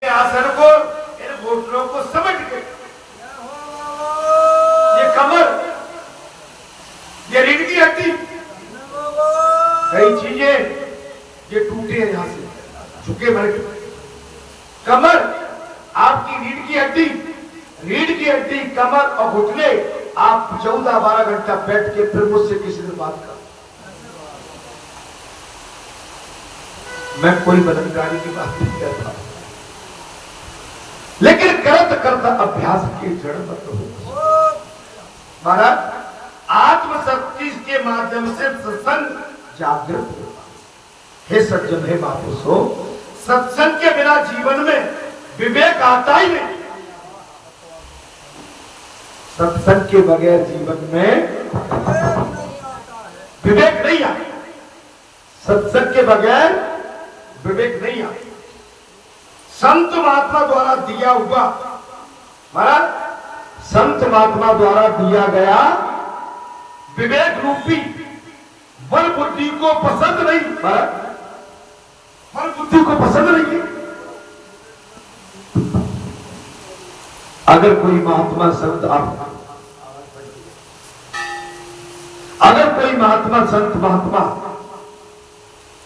आसन को, इन घुटनों को समझ के, ये कमर, ये रीढ़ की हड्डी, कई चीजें ये टूटे हैं, यहां से झुके भर के। कमर आपकी रीढ़ की हड्डी, कमर और घुटने, आप 14-12 घंटा बैठ के फिर मुझसे किसी दिन बात कर। मैं कोई बदनकारी की बात नहीं करता, लेकिन करत करता अभ्यास की जड़ मत हो। महाराज, आत्मशक्ति के माध्यम से सत्संग जागृत होगा। हे सज्जन, हे महापुरुषों, सत्संग के बिना जीवन में विवेक आता ही नहीं। सत्संग के बगैर जीवन में विवेक नहीं आता। सत्संग के बगैर विवेक नहीं आता। संत महात्मा द्वारा दिया हुआ, महाराज, संत महात्मा द्वारा दिया गया विवेक रूपी बल बुद्धि को पसंद नहीं, बल बुद्धि को पसंद नहीं। अगर कोई महात्मा संत महात्मा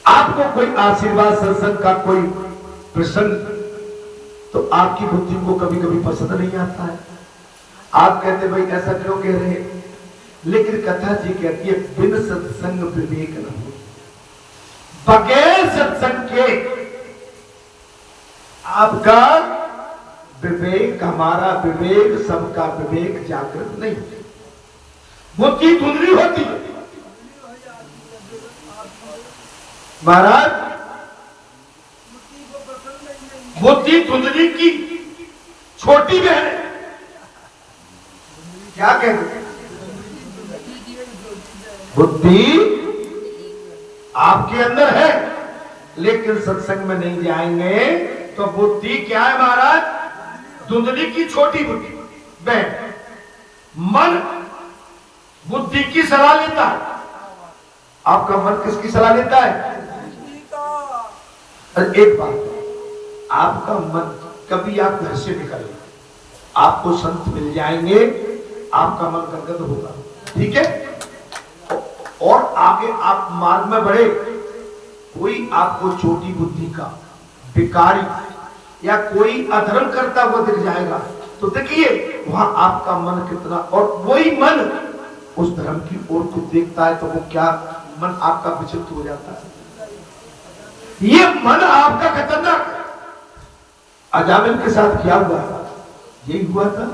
आपको कोई आशीर्वाद सत्संग का कोई प्रसंग, तो आपकी बुद्धि को कभी कभी पसंद नहीं आता है। आप कहते भाई ऐसा क्यों कह रहे हैं, लेकिन कथा जी कहती है बिन सत्संग विवेक न हो। बगैर सत्संग के आपका विवेक, हमारा विवेक, सबका विवेक जागृत नहीं होता। बुद्धि धुंधली होती है। महाराज, बुद्धि धुंधली की छोटी बहन है। क्या कहते हैं? बुद्धि आपके अंदर है, लेकिन सत्संग में नहीं जाएंगे तो बुद्धि क्या है महाराज? धुंधली की छोटी बुद्धि बहन। मन बुद्धि की सलाह लेता है। आपका मन किसकी सलाह लेता है? एक बात, आपका मन कभी आप घर से निकले, आपको संत मिल जाएंगे, आपका मन गदगद होगा, ठीक है? और आगे आप मार्ग में बढ़े, कोई आपको छोटी बुद्धि का भिखारी या कोई अधर्म करता हुआ दिख जाएगा, तो देखिए वहां आपका मन कितना, और वही मन उस धर्म की ओर को देखता है, तो वो क्या मन आपका विचलित हो जाता है। ये मन आपका खतरनाक है। अजामिल के साथ क्या हुआ? यही हुआ था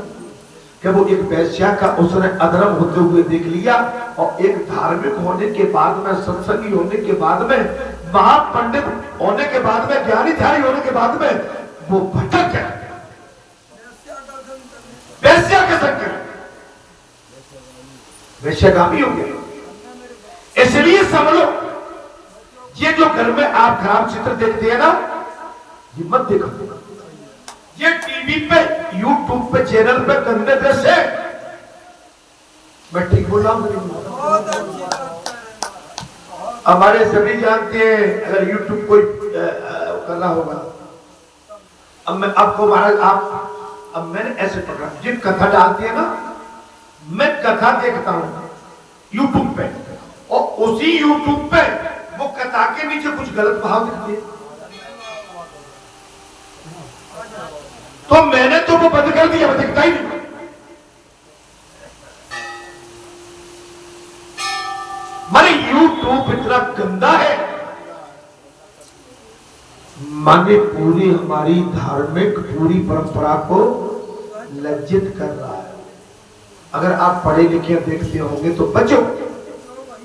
कि वो एक वैश्या का उसने अधर्म होते हुए देख लिया, और एक धार्मिक होने के बाद में, सत्संगी होने के बाद में, महापंडित होने के बाद में, ज्ञानी ध्यानी होने के बाद में वो भटक गया, वैश्या का संग, वैश्यगामी हो गया। इसलिए समझो, ये जो घर में आप खराब चित्र देखते हैं ना, ये मत देखो। ये टीवी पे, यूट्यूब पे, चैनल पे गंदे दृश्य है। मैं ठीक बोल रहा हूं? हमारे सभी जानते हैं, अगर यूट्यूब कोई करना होगा, अब मैं आपको महाराज, अब मैंने ऐसे पकड़ा, जिन कथा डालती है ना, मैं कथा देखता हूं यूट्यूब पे, और उसी यूट्यूब पे वो कथा के नीचे कुछ गलत भाव दिखते हैं, तो मैंने तो वो बंद कर दिया, दिखता ही नहीं। माने यूट्यूब इतना गंदा है, माने पूरी हमारी धार्मिक पूरी परंपरा को लज्जित कर रहा है। अगर आप पढ़े लिखे देखते होंगे तो बचो।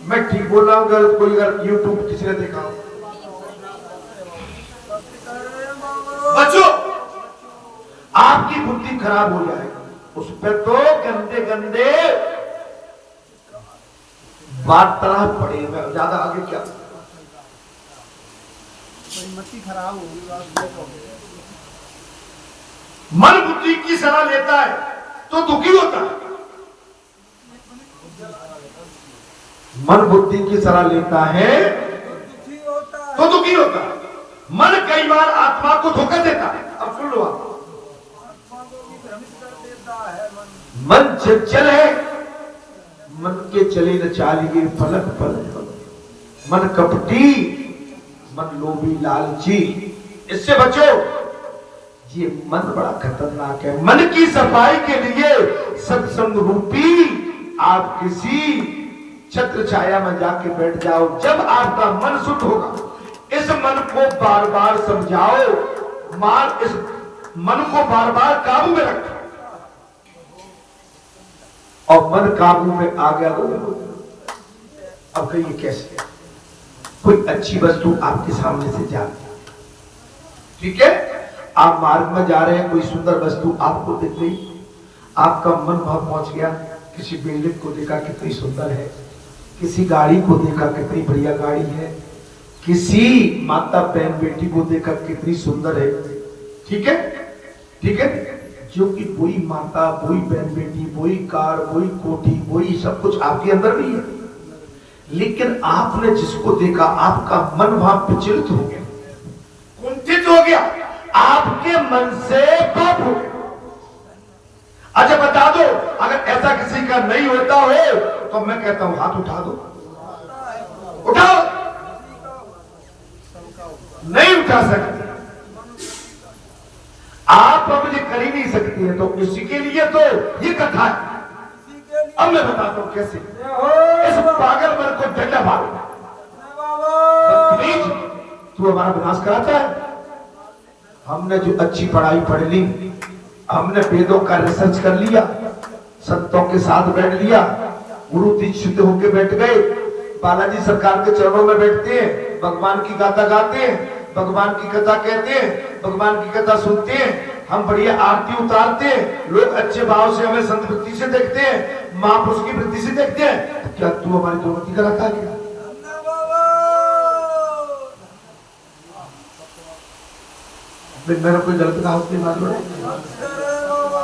मैं ठीक बोल रहा हूं? अगर कोई अगर यूट्यूब किसी ने देखा हो, बचो, आपकी बुद्धि खराब हो जाएगी। उस पर तो गंदे गंदे वार्तालाप पड़े। मैं ज्यादा आगे क्या, खराब होगी। मन बुद्धि की सलाह लेता है तो दुखी होता है। मन बुद्धि की सलाह लेता है तो दुखी होता है। मन कई बार आत्मा को धोखा देता है। अब सुन लो आप। मन चंचल है, मन के चले न चालिए पलक पलक, मन कपटी, मन लोभी लालची, इससे बचो। ये मन बड़ा खतरनाक है। मन की सफाई के लिए सत्संग रूपी आप किसी छत्र छाया में जाके बैठ जाओ। जब आपका मन शुद्ध होगा, इस मन को बार बार समझाओ, इस मन को बार बार काबू में रखो, और मन काबू में आ गया तो अब कहिए कैसे? कोई अच्छी वस्तु आपके सामने से जा रही है, ठीक है, आप मार्ग में जा रहे हैं, कोई सुंदर वस्तु आपको दिख गई, आपका मन वहां पहुंच गया, किसी बिल्डिंग को देखा कितनी सुंदर है, किसी गाड़ी को देखा कितनी बढ़िया गाड़ी है, किसी माता बहन बेटी को देखा कितनी सुंदर है, ठीक है, ठीक है, जो कि वही माता, वही बहन बेटी, वही कार, वही कोठी, वही सब कुछ आपके अंदर भी है, लेकिन आपने जिसको देखा आपका मन वहां विचलित हो गया, कुंठित हो गया, आपके मन से पाप हो गया। अच्छा बता दो, अगर ऐसा किसी का नहीं होता हो तो मैं कहता हूं हाथ उठा दो, उठाओ, नहीं उठा सकते आप, अब मुझे कर ही नहीं सकती है, तो इसी के लिए तो ये कथा है। अब मैं बताता हूं कैसे इस पागल मन को डंडा मारो। तू हमारा विनाश कराता है। हमने जो अच्छी पढ़ाई पढ़ ली, हमने वेदों का रिसर्च कर लिया, संतों के साथ बैठ लिया, गुरु दीक्षित होके बैठ गए, बालाजी सरकार के चरणों में बैठते हैं, भगवान की गाथा गाते हैं, भगवान की कथा कहते हैं, भगवान की कथा सुनते हैं, हम बढ़िया आरती उतारते हैं, लोग अच्छे भाव से हमें संत वृत्ति से देखते हैं, महापुरुष की वृत्ति से देखते हैं। क्या तू हमारी दुर्गति कराता है क्या? मेरा कोई गलत कहा उसने बात बोले,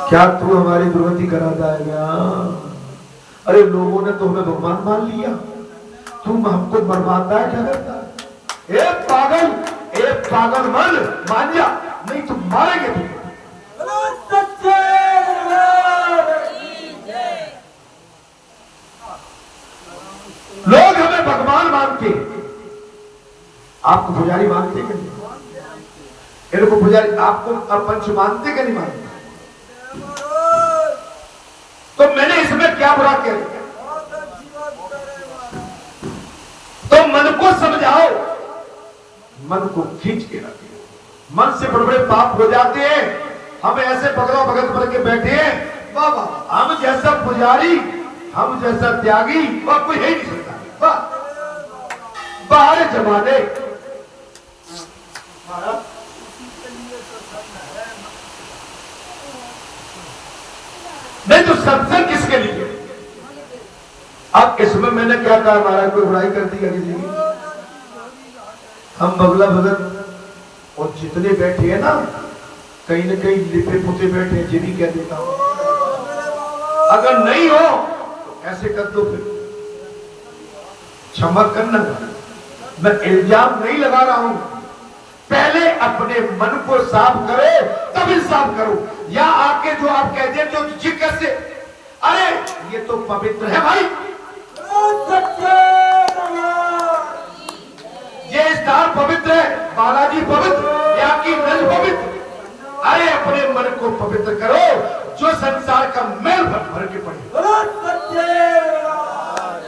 क्या तू हमारी दुर्गति कराता है क्या? अरे लोगों ने तो हमें भगवान मान लिया, तुम हमको मरवाता है क्या करता है? एक पागल मन, मान जा, नहीं तुम मारेंगे तुम। लोग हमें भगवान मानते हैं, आपको पुजारी मानते कि नहीं? इनको पुजारी आपको पंच मानते कि नहीं मानते? तो मैंने इसमें क्या बुरा किया? तो मन को समझाओ, मन को खींच के रखे। मन से बड़े बड़े पाप हो जाते हैं, हम ऐसे पकड़ो भगत बन के बैठे हैं, बाबा हम जैसा पुजारी, हम जैसा त्यागी और कोई है नहीं सकता। बाहर जमाने नहीं तो सत्संग किसके लिए? अब इसमें मैंने क्या कहा, महाराज कोई बुराई कर दी किसी की? हम बगला भगत और जितने बैठे हैं ना, कहीं न कहीं लिपे पुते बैठे हैं, ये भी कह देता हूं। अगर नहीं हो तो ऐसे कर दो, फिर क्षमा करना, मैं इल्जाम नहीं लगा रहा हूं। पहले अपने मन को साफ करो, तभी साफ करो। या आके जो आप कह देते हो जी कैसे, अरे ये तो पवित्र है भाई, ये स्थान पवित्र है, बालाजी पवित्र, या की नल पवित्र। अरे अपने मन को पवित्र करो, जो संसार का मैल भर के पड़े।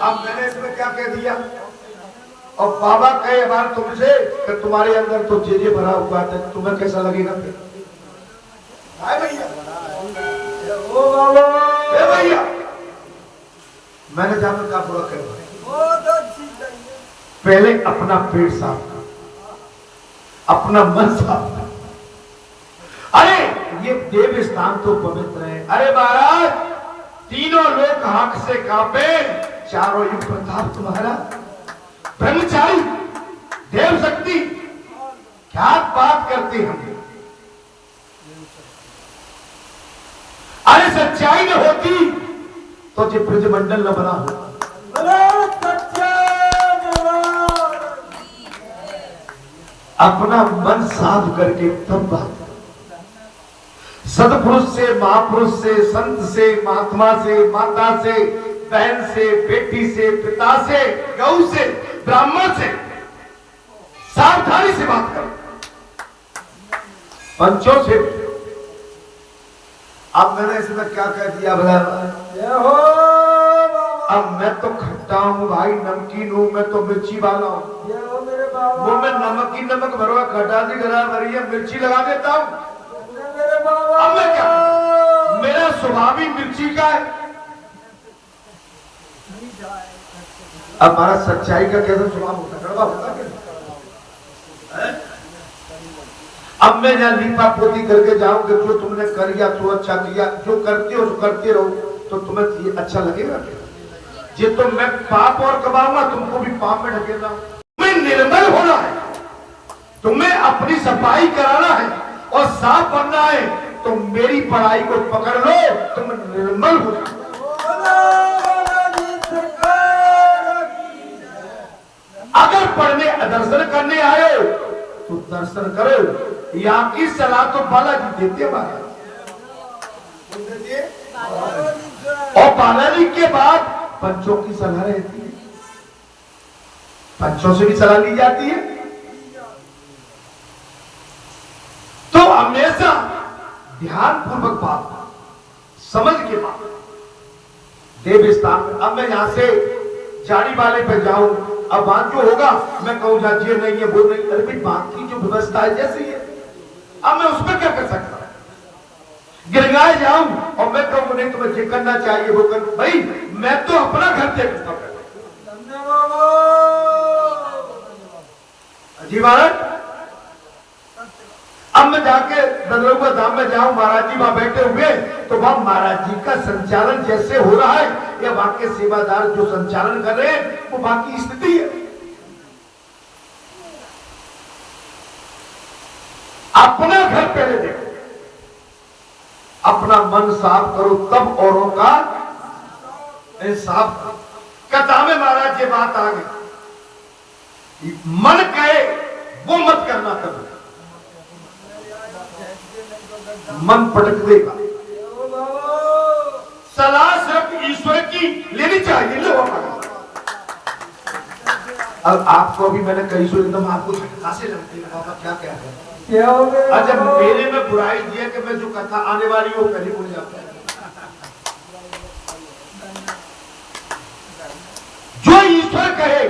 अब मैंने इसमें क्या कह दिया? और बाबा कहे बार तुमसे कि तुम्हारे अंदर तो जे भरा हुआ है, तुम्हें कैसा लगेगा? भैया ओ बाबा, भैया मैंने जाकर क्या बुरा कर? पहले अपना पेट साफ कर, अपना मन साफ कर। अरे ये देव स्थान तो पवित्र है। अरे महाराज तीनों लोग हाथ से कांपे, चारों युग प्रताप तुम्हारा, ब्रह्मचारी देव शक्ति, क्या बात करते हैं? अरे सच्चाई न होती तो जो ब्रजमंडल न बना होता। अपना मन साफ करके तब बात, सदपुरुष से, महापुरुष से, संत से, महात्मा से, माता से, बहन से, बेटी से, पिता से, गौ से, ब्राह्मण से सावधानी से बात करो, पंचों से। अब मैंने इसमें क्या कह दिया भला? अब मैं तो खट्टा हूँ भाई, नमकीन हूँ, मैं तो मिर्ची वाला हूँ। वो मैं नमक ही नमक भरवा, खटा सी गरा भरी है, मिर्ची लगा देता हूँ। अब मैं क्या, मेरा स्वभाव ही मिर्ची का है। अब हमारा सच्चाई का कैसा स्वभाव होता है, कड़वा होता है? अब मैं जहां लीपा पोती करके जाऊंगा, जो तुमने कर किया तो अच्छा किया, जो करते हो तो करते रहो, तो तुम्हें ये अच्छा लगेगा? ये तो मैं पाप और कमाऊंगा, तुमको भी पाप में ढकेलना। तुम्हें निर्मल होना है, तुम्हें अपनी सफाई कराना है और साफ बनना है, तो मेरी पढ़ाई को पकड़ लो, तुम निर्मल हो जाओ। अगर पढ़ने दर्शन करने आए तो दर्शन करो, यहाँ की सलाह तो बालाजी देते महाराज, और बालाजी के बाद पंचों की सलाह रहती है, पंचों से भी सलाह ली जाती है। तो हमेशा ध्यान पूर्वक बात, समझ के बात, देव स्थान में। अब मैं यहां से जाड़ी वाले पे जाऊं, अब बात जो होगा मैं कहूं जाजिए नहीं है, वो नहीं, अरे भाई बाकी जो व्यवस्था है जैसी है, अब मैं उसमें क्या कर सकता? गिरगाए जाऊं और मैं कहूं नहीं तुम्हें ये करना चाहिए, वो कर, भाई मैं तो अपना घर देखता हूं। जी महाराज, अब मैं जाके ददरुआ धाम में जाऊं, महाराज जी वहां बैठे हुए, तो वहां महाराज जी का संचालन जैसे हो रहा है, या वहां के सेवादार जो संचालन कर रहे हैं, वो वहां की स्थिति है। अपना घर पहले देखो, अपना मन साफ करो, तब औरों का साफ करो। कथा में महाराज ये बात आ गई, मन कहे वो मत करना करो, मन पटक देगा। सलाह सिर्फ ईश्वर की लेनी चाहिए। लो अब आपको भी मैंने कही सो एकदम आपको खासे लगती है, बाबा क्या क्या है? अच्छा, मेरे में बुराई दिया कि मैं जो कथा आने वाली वो पहले भूल जाता है। जो ईश्वर कहे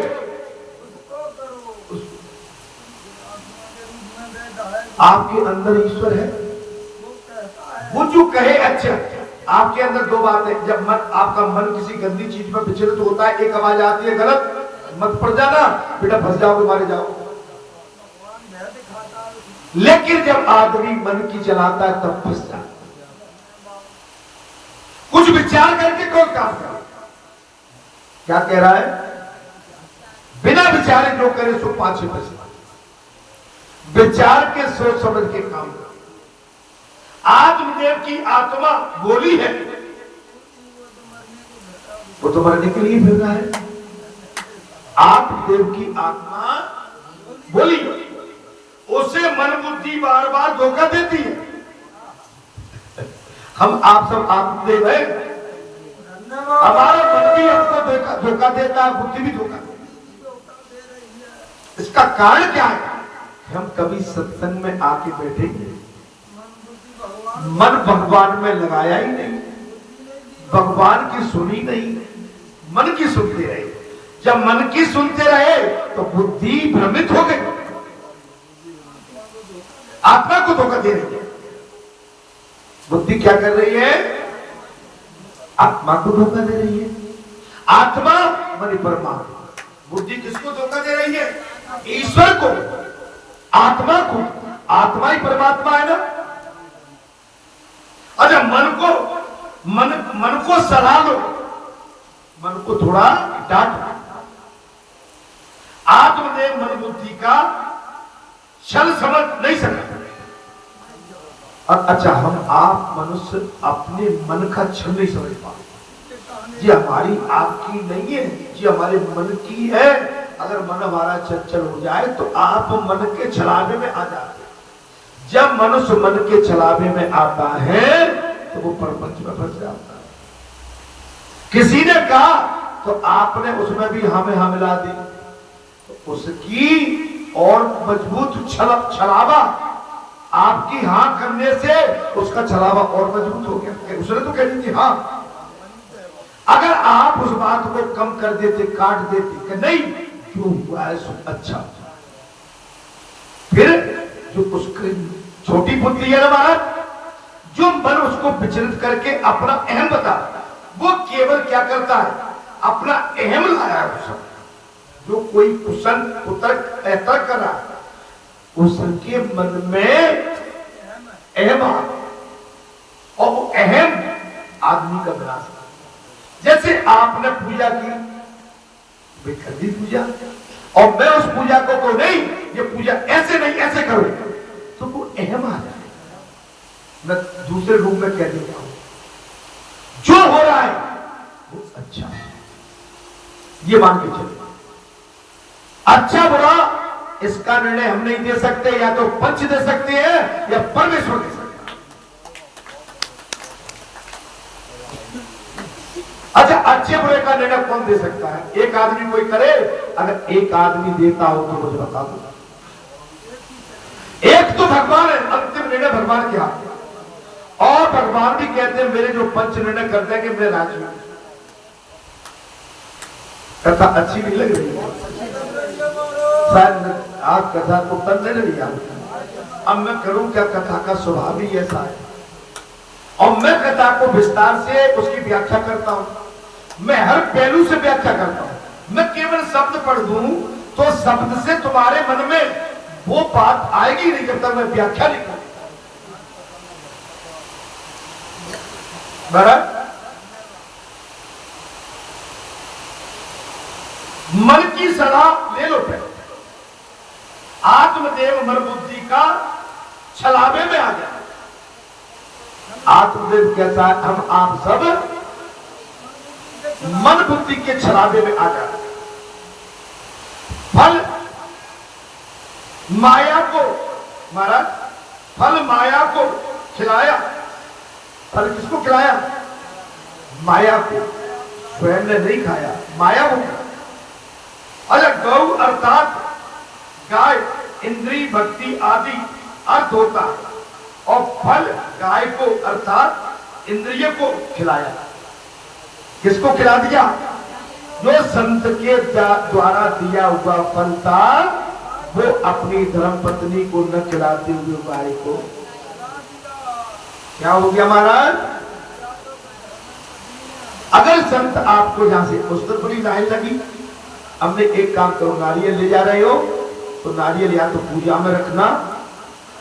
आपके अंदर ईश्वर है, वो जो कहे अच्छा। आपके अंदर दो बातें, जब मन आपका मन किसी गंदी चीज में विचलित होता है, एक आवाज आती है गलत मत पड़ जाना बेटा, फंस जाओगे, मारे जाओ। लेकिन जब आदमी मन की चलाता है तब फंस जाता है। कुछ विचार करके कोई काम करे। क्या कह रहा है? बिना विचारे जो करे सो पाछे फंसे। विचार के सोच समझ के काम करो। आत्मदेव की आत्मा बोली है, वो तो मरने के लिए फिर रहा है। आत्मदेव की आत्मा बोली, उसे मन बुद्धि बार बार धोखा देती है। हम आप सब आत्मदेव है, हमारा मन भी हमको धोखा देता है, बुद्धि भी धोखा देती है। इसका कारण क्या है? हम कभी सत्संग में आके बैठेंगे, मन भगवान में लगाया ही नहीं, भगवान की सुनी नहीं, मन की सुनते रहे। जब मन की सुनते रहे तो बुद्धि भ्रमित हो गई, आत्मा को धोखा दे रही है। बुद्धि क्या कर रही है? आत्मा को धोखा दे रही है। आत्मा माने परमात्मा, बुद्धि किसको धोखा दे रही है? ईश्वर को, आत्मा को। आत्मा ही परमात्मा है ना। अच्छा, मन को सलाह लो, मन को थोड़ा डांटो। आत्मदेव मन बुद्धि का छल समझ नहीं सकते। और अच्छा, हम आप मनुष्य अपने मन का छल नहीं समझ पाते। ये हमारी आपकी नहीं है, ये हमारे मन की है। अगर मन हमारा चंचल हो जाए तो आप मन के छलावे में आ जाते। जब मनुष्य मन के छलावे में आता है तो वो प्रपंच में फंस जाता है। किसी ने कहा तो आपने उसमें भी हाँ में हाँ मिला दी, तो उसकी और मजबूत छलावा आपकी हाँ करने से उसका छलावा और मजबूत हो गया। उसने तो कह दी थी हाँ। अगर आप उस बात को कम कर देते, काट देते कि नहीं जो हुआ है सो अच्छा, फिर जो उसकी छोटी बुद्धि है ना महाराज, जो मन उसको विचलित करके अपना अहम बता, वो केवल क्या करता है, अपना अहम लाया है उस जो कोई कुशल कुतर्क तर्क कर रहा है, उसके मन में अहम आ, और वो अहम आदमी का विनाश। जैसे आपने पूजा की, विखंडी पूजा, और मैं उस पूजा को नहीं ये पूजा ऐसे नहीं ऐसे करो, तो वो अहम आ जाए। मैं दूसरे रूप में कह देता हूं जो हो रहा है वो अच्छा है, ये मान के चलिए। अच्छा बुरा इसका निर्णय हम नहीं दे सकते, या तो पंच दे सकते हैं या परमेश्वर दे सकते हैं। अच्छा, अच्छे बुरे का निर्णय कौन दे सकता है? एक आदमी कोई करे, अगर एक आदमी देता हो तो मुझे बता दो। एक तो भगवान है, अंतिम निर्णय भगवान के हाथ में, और भगवान भी कहते हैं मेरे जो पंच निर्णय कर देंगे मैं राजी हूं। कथा अच्छी नहीं लग रही है शायद, आज कथा को तन नहीं रही। अब मैं करूं क्या, कथा का स्वभाव ही ऐसा है, और मैं कथा को विस्तार से उसकी व्याख्या करता हूं, मैं हर पहलू से व्याख्या करता हूं। मैं केवल शब्द पढ़ दूं तो शब्द से तुम्हारे मन में वो बात आएगी नहीं जब तक मैं व्याख्या नहीं करूं। बराबर, मन की सलाह ले लो पहले। आत्मदेव मन बुद्धि का छलावे में आ गया। आत्मदेव कैसा है, हम आप सब मन बुद्धि के छलावे में आ जाए। फल माया को, महाराज फल माया को खिलाया। फल किसको खिलाया? माया को, स्वयं ने नहीं खाया, माया को। अच्छा, गौ अर्थात गाय, इंद्री भक्ति आदि अर्थ होता है, और फल गाय को अर्थात इंद्रिय को खिलाया। किसको खिला दिया? जो संत के द्वारा दिया हुआ फल था वो अपनी धर्म पत्नी को न खिलाते हुए गाय को। क्या हो गया महाराज? अगर संत आपको यहां से उस तरफ बड़ी लाइन लगी, हमने एक काम करो, नारियल ले जा रहे हो तो नारियल या तो पूजा में रखना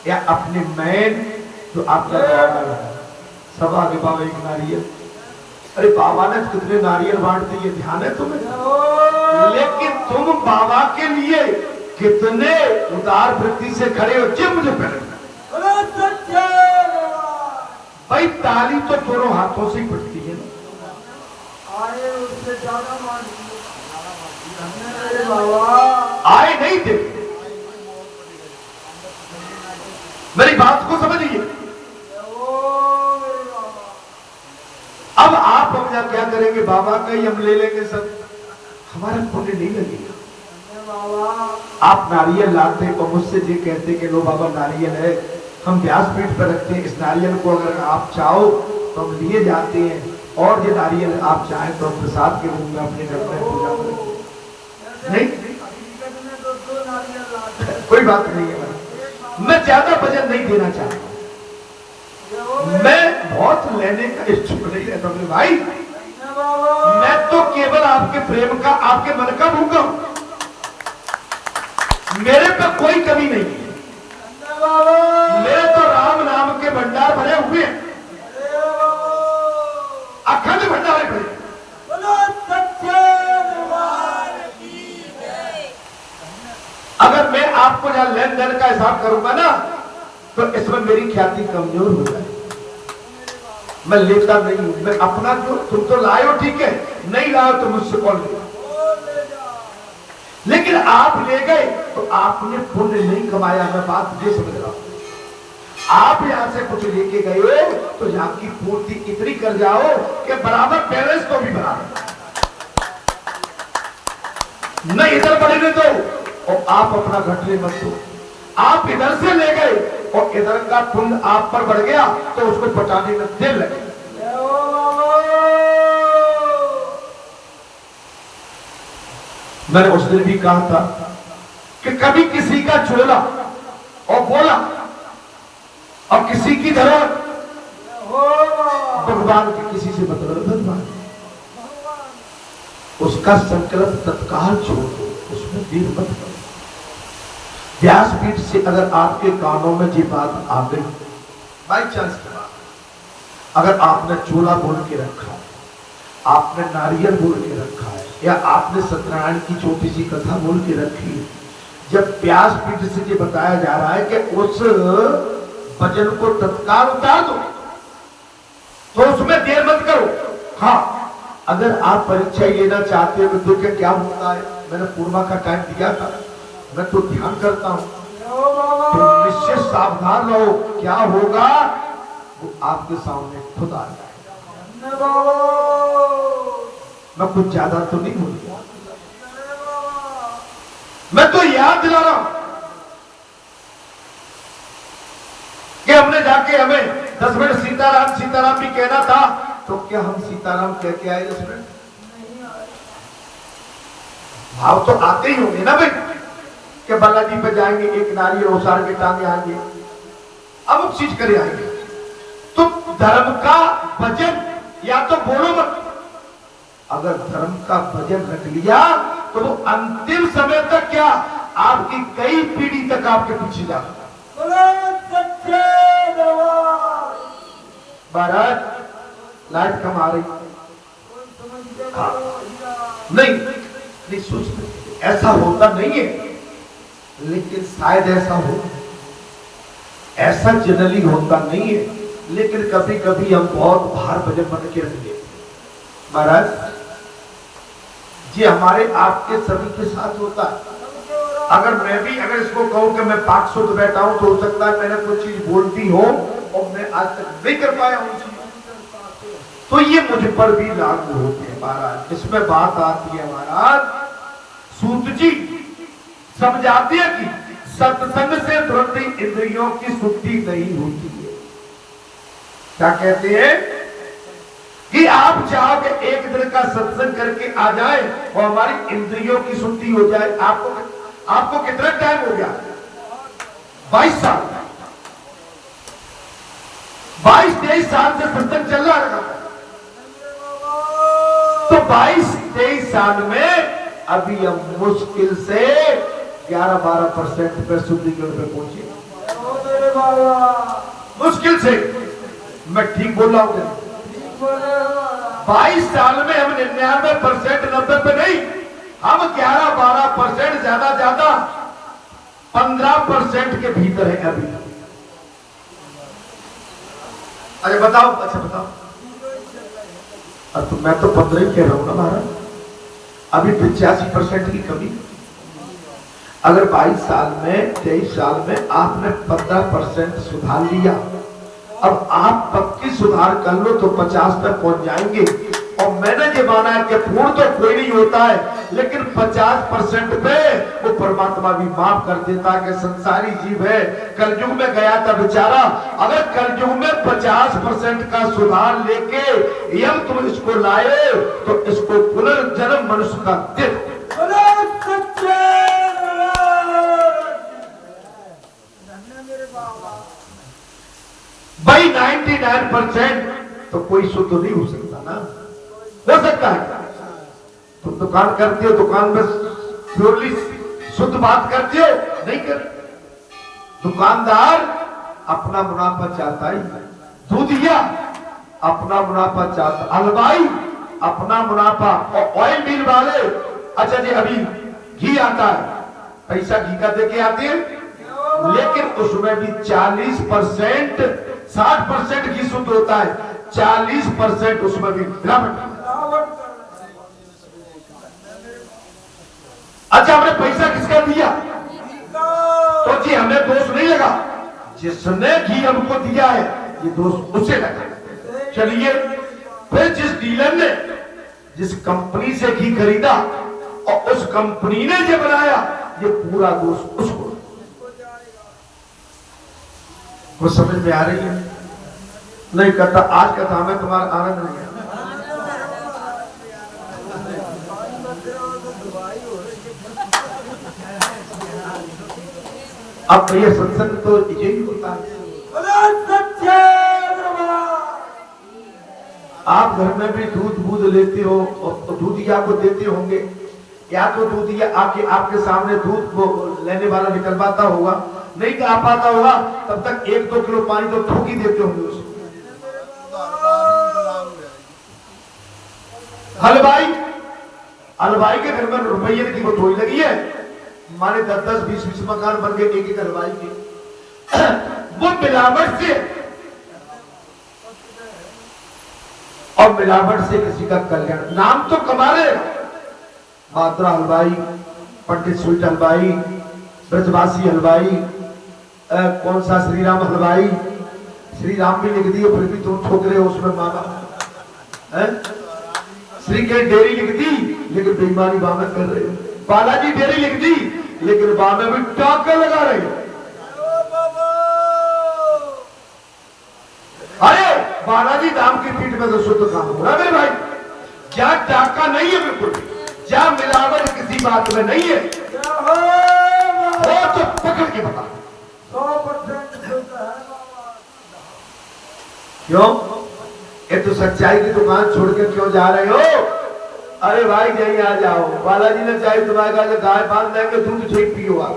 या अपने मैन जो आपका बाबा सब आगे बाबा एक नारियल। अरे बाबा ने कितने नारियल बांट दिए, ध्यान है तुम्हें? लेकिन तुम बाबा के लिए कितने उदार वृत्ति से खड़े हो, जी मुझे पहले भाई ताली तो दोनों हाथों से ही पड़ती है ना। आए नहीं थे, मेरी बात को समझिए। अब आप हम क्या करेंगे, बाबा का ही हम ले लेंगे सब, हमारा पुण्य नहीं लगेगा। आप नारियल लाते और मुझसे ये कहते कि लो बाबा नारियल है, हम व्यासपीठ पर रखते हैं, इस नारियल को अगर आप चाहो तो हम लिए जाते हैं, और ये नारियल आप चाहें तो हम प्रसाद के रूप में अपने घर में पूजा करें। नहीं, कोई बात नहीं है। मैं ज्यादा वजन नहीं देना चाहता, मैं बहुत लेने का इच्छुक नहीं रहता मेरे भाई। मैं तो केवल आपके प्रेम का, आपके मन का भूखा हूं, मेरे पे कोई कमी नहीं है। मेरे तो राम नाम के भंडार भरे हुए हैं, अखंड भंडार भरे। अगर मैं आपको जहां लेन देन का हिसाब करूंगा ना तो इसमें मेरी ख्याति कमजोर हो जाए। मैं लेता नहीं हूं, मैं अपना जो तुम तो लाए हो ठीक है, नहीं लाओ तो मुझसे कौन ले। लेकिन आप ले गए तो आपने पुण्य नहीं कमाया, मैं बात ये समझ रहा हूं। आप यहां से कुछ लेके गए तो यहां की पूर्ति इतनी कर जाओ कि बराबर बैलेंस को भी बराबर न इधर बढ़ने दो और आप अपना घटने मत दो। आप इधर से ले गए और इधर का पुण्य आप पर बढ़ गया तो उसको पटाने में देर लगे। मैंने उस दिन भी कहा था कि कभी किसी का चोला और बोला और किसी की धरोहर भगवान के किसी से मतलब भगवान उसका संकल्प तत्काल छोड़ दो, उसमें देर मत करो। व्यासपीठ से अगर आपके कानों में ये बात आ गई बाई चांस की बात, अगर आपने चोला बोल के रखा है, आपने नारियल बोल के रखा है, या आपने सत्यनारायण की छोटी सी कथा बोल के रखी है, जब व्यासपीठ से ये बताया जा रहा है कि उस वजन को तत्काल उतार दो तो उसमें देर मत करो। हाँ, अगर आप परीक्षा लेना चाहते हो तो क्या होता है, मैंने पूर्वा का टाइम दिया था, मैं तो ध्यान करता हूं, तो निश्चित सावधान रहो, क्या होगा वो आपके सामने खुद आ जाएगा। मैं कुछ ज्यादा तो नहीं बोल रहा, मैं तो याद दिला रहा हूं कि हमने जाके हमें 10 मिनट सीताराम सीताराम भी कहना था, तो क्या हम सीताराम कह के आए 10 मिनट? भाव तो आते ही होंगे ना भाई, कि बालाजी पे जाएंगे, एक नारियल ओसार के टांगे आएंगे, अब चीज करे आएंगे। तो धर्म का वजन या तो बोलो मत, अगर धर्म का वजन रख लिया तो वो अंतिम समय तक क्या आपकी कई पीढ़ी तक आपके पीछे जाता। महाराज लाइट कम आ रही, हाँ नहीं सोचते ऐसा होता नहीं है, लेकिन शायद ऐसा हो, ऐसा जनरली होता नहीं है, लेकिन कभी कभी हम बहुत भार भजन बन के रख देते। महाराज जी हमारे आपके सभी के साथ होता है। अगर मैं भी अगर इसको कहूं कि मैं पाक शुद्ध बैठा हूं तो हो सकता है मैंने कोई चीज बोलती हो और मैं आज तक नहीं कर पाया हूं, तो ये मुझ पर भी लागू होते हैं। महाराज इसमें बात आती है, महाराज सूत जी समझाते हैं कि सत्संग से तुरंत इंद्रियों की शुद्धि नहीं होती है। क्या कहते हैं कि आप चाहो कि एक दिन का सत्संग करके आ जाए और हमारी इंद्रियों की शुद्धि हो जाए। आपको कितना टाइम हो गया? 22 साल, 22-23 साल से सत्संग चल रहा है। तो 22-23 साल में अभी हम मुश्किल से 11-12% पे शुद्धिकरण पे पहुंचे, मुश्किल से। मैं ठीक बोल रहा हूं? 22 साल में हम 99% 90 पे नहीं, हम 11-12% ज्यादा 15% के भीतर है अभी। अरे बताओ, अच्छा बताओ। तो मैं तो 15 ही कह रहा हूं ना महाराज, अभी 85% की कमी। अगर 22 साल में 23 साल में आपने 15% सुधार लिया, अब आप पक्की सुधार कर लो तो 50 तक पहुंच जाएंगे। और मैंने ये माना है कि पूर्ण तो कोई नहीं होता है, लेकिन 50% पे वो परमात्मा भी माफ कर देता कि संसारी जीव है, कलयुग में गया था बेचारा। अगर कलयुग में 50% का सुधार लेके यम तुम इसको लाए तो इसको पुनर्जन्म मनुष्य का दे। भाई 99% तो कोई शुद्ध नहीं हो सकता ना, हो सकता है तुम दुकान करती हो, दुकान में प्योरली शुद्ध बात करती हो, नहीं कर। दुकानदार अपना मुनाफा चाहता है, दूधिया अपना मुनाफा चाहता, हलवाई अपना मुनाफा, और ऑयल मिल वाले, अच्छा जी अभी घी आता है, पैसा घी का देके आते हैं, लेकिन उसमें भी 40% 60% घी शुद्ध होता है, 40% उसमें भी मिलावट। अच्छा हमने पैसा किसका दिया तो जी हमें दोष नहीं लगा, जिसने घी हमको दिया है ये दोष उसे लगा। चलिए फिर जिस डीलर ने जिस कंपनी से घी खरीदा और उस कंपनी ने जो बनाया ये पूरा दोष उसको। वो समझ में आ रही है? नहीं कहता आज कथा में तुम्हारा आनंद नहीं है। अब भैया सत्संग तो यही होता है। आप घर में भी दूध लेते हो और दूध या को देते होंगे, या तो दूध या आपके सामने दूध को लेने वाला निकलवाता होगा, नहीं आ पाता होगा तब तक 1-2 किलो पानी तो थूक ही देते होंगे उसको। हलवाई के घर में रुपये की वो टोई लगी है, माने 10-10, 20-20 मकान बन गए एक हलवाई के। वो मिलावट से और मिलावट से किसी का कल्याण, नाम तो कमा रहे, मात्रा हलवाई, पंडित स्वीट हलवाई, ब्रजवासी हलवाई, कौन सा श्री राम हलवाई, श्री राम भी लिख दिए फिर भी तुम ठोक रहे हो उसमें माना है। श्री के डेयरी लिख दी लेकिन बेईमानी बामे कर रहे हो, बालाजी डेयरी लिख दी लेकिन बामे भी टाका लगा रहे हो। अरे बालाजी धाम की पीठ में तो शुद्ध काम हो रहा है मेरे भाई, क्या टाका नहीं है, बिल्कुल क्या मिलावट किसी बात में नहीं है, वो तो पकड़ के बता। 100% क्यों? ये तो सच्चाई की दुकान छोड़कर क्यों जा रहे हो? अरे भाई यही आ जाओ, बालाजी ने चाहे तुम्हारे घर गाय बांध देंगे, दूध ठीक पियो आप।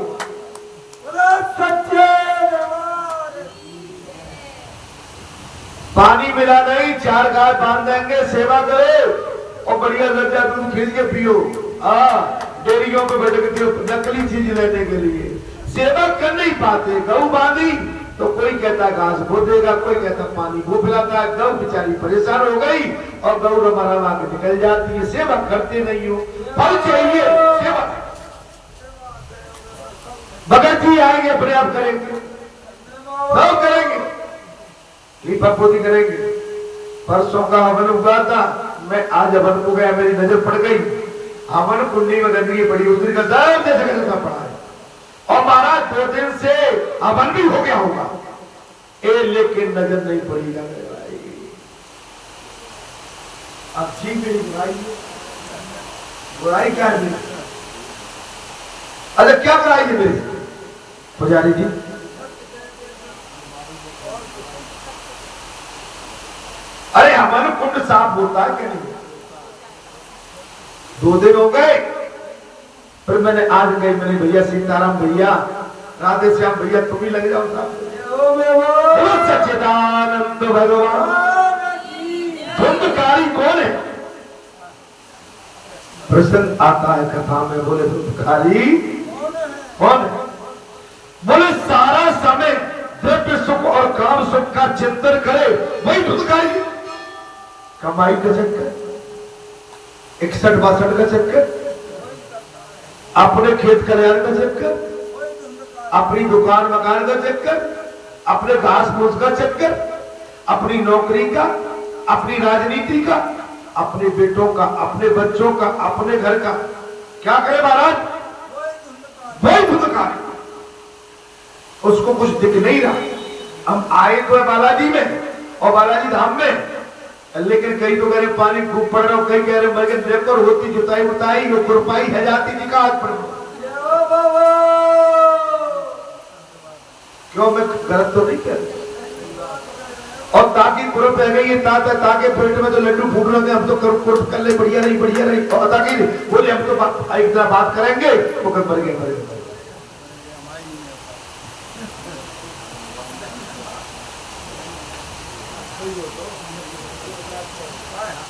पानी मिला नहीं, 4 गाय बांध देंगे, सेवा करो और बढ़िया लज्जा दूध खींच के पियो। डेयरियों पे बैठ के नकली चीज लेने के लिए सेवा कर नहीं पाते। गऊ बांधी तो कोई कहता घास बो देगा, कोई कहता पानी वो पिलाता है, गऊ बेचारी परेशान हो गई और गऊ रमा के निकल जाती है। सेवा करते नहीं हो, फल चाहिए सेवा। भगत जी आएंगे अपने आप करेंगे, सब करेंगे, लीपापोती करेंगे। परसों का हवन हुआ था, मैं आज हवन को गया, मेरी नजर पड़ गई, हवन कुंडी में गंदगी पड़ी, उस दिन का दर्द जैसे कैसा पड़ा है। और महाराज 2 दिन से हवन भी हो गया होगा, लेकिन नजर नहीं पड़ेगा मेरे भाई। अच्छी मेरी बुराई क्या है? अरे क्या बुराई है मेरी पुजारी जी? अरे हवन कुंड साफ होता है क्या नहीं? 2 दिन हो गए, फिर मैंने आज गई, मैंने भैया सीताराम भैया, राधे श्याम भैया, तुम ही लग जाओ साहब। सच्चिदानंद भगवान धुंधकारी कौन है? प्रश्न आता है कथा में, बोले धुंधकारी कौन है? बोले सारा समय द्रव्य सुख और काम सुख का चिंतन करे वही धुंधकारी। कमाई का चक्कर, 61-62 का चक्कर, अपने खेत खलिहान का चक्कर, अपनी दुकान मकान का चक्कर, अपने घास फूस का चक्कर, अपनी नौकरी का, अपनी राजनीति का, अपने बेटों का, अपने बच्चों का, अपने घर का। क्या करे महाराज? वही धुंधकार, उसको कुछ दिख नहीं रहा। हम आए तो है बालाजी में और बालाजी धाम में, लेकिन कई तो कह रहे पानी खूब पड़ रहा, कई कह रहे मगर देखकर होती जुताई उताई वो कृपाई है जाती जी का हाथ पड़। क्यों? मैं गलत तो नहीं कर, और ताकि ग्रुप रह गई है, ताकि पेट में तो लड्डू फूट रहे, हम तो कर ले, बढ़िया रही, और ताकि बोले हम तो एक बात करेंगे, वो कर मर गए।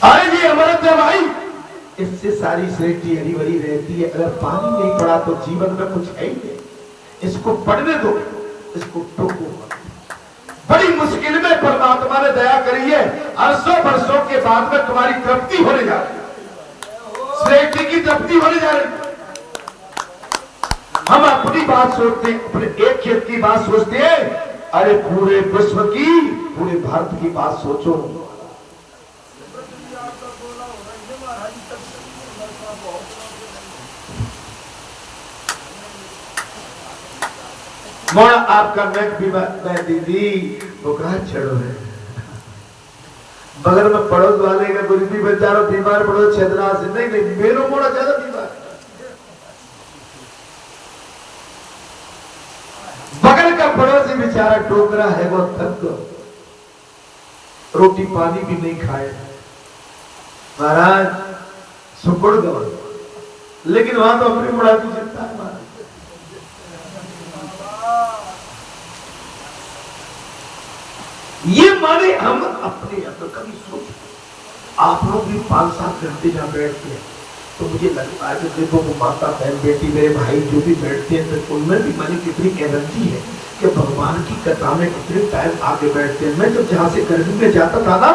अरे जी अमृत है भाई, इससे सारी सृष्टि हरी भरी रहती है। अगर पानी नहीं पड़ा तो जीवन में कुछ है ही नहीं। इसको पढ़ने दो, इसको टोको। बड़ी मुश्किल में परमात्मा ने दया करी है, 800 वर्षों के बाद में तुम्हारी तृप्ति होने जा रही है, सृष्टि की तृप्ति होने जा रही है। हम अपनी बात सोचते हैं, अपने एक खेत की बात सोचते हैं, अरे पूरे विश्व की, पूरे भारत की बात सोचो। मोड़ा आपका नेक भी मैं दीदी वो कहा चढ़ो है बगल में पड़ोस वाले का गुरुजी बेचारा बीमार पड़ो छेदरा से नहीं मेरो मोड़ा ज्यादा बीमार। बगल का पड़ोसी बेचारा टोकरा है वो थक रोटी पानी भी नहीं खाए महाराज सुकुड़ गवा, लेकिन वहां तो अपनी मुड़ा की चिंता है महाराज। ये माने हम अपने अंदर कभी सोच, आप लोग भी 5-7 घंटे जहां बैठते हैं तो मुझे लगता है कि देखो वो माता बहन बेटी मेरे भाई जो भी बैठते हैं तो उनमें भी माने कितनी एनर्जी है कि भगवान की कथा में कितने टाइम आगे बैठते हैं। मैं जब जहां से गर्मी में जाता था ना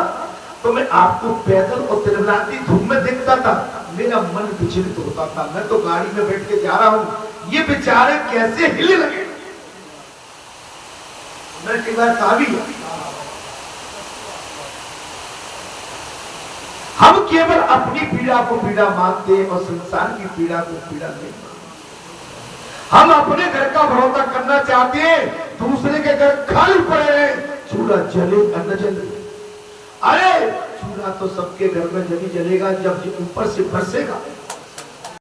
तो मैं आपको पैदल और तिरनाती धूप में देखता था, मेरा मन विचलित होता था। मैं तो गाड़ी में बैठ के जा रहा हूं, ये बेचारे कैसे हिले लगे। मैं कई बार कहा भी हम केवल अपनी पीड़ा को पीड़ा मानते हैं और संसार की पीड़ा को पीड़ा नहीं मानते। हम अपने घर का भरोसा करना चाहते हैं, दूसरे के घर खाली पड़े हैं, चूल्हा जले न जले। अरे चूल्हा तो सबके घर में जब जलेगा जब ऊपर से बरसेगा।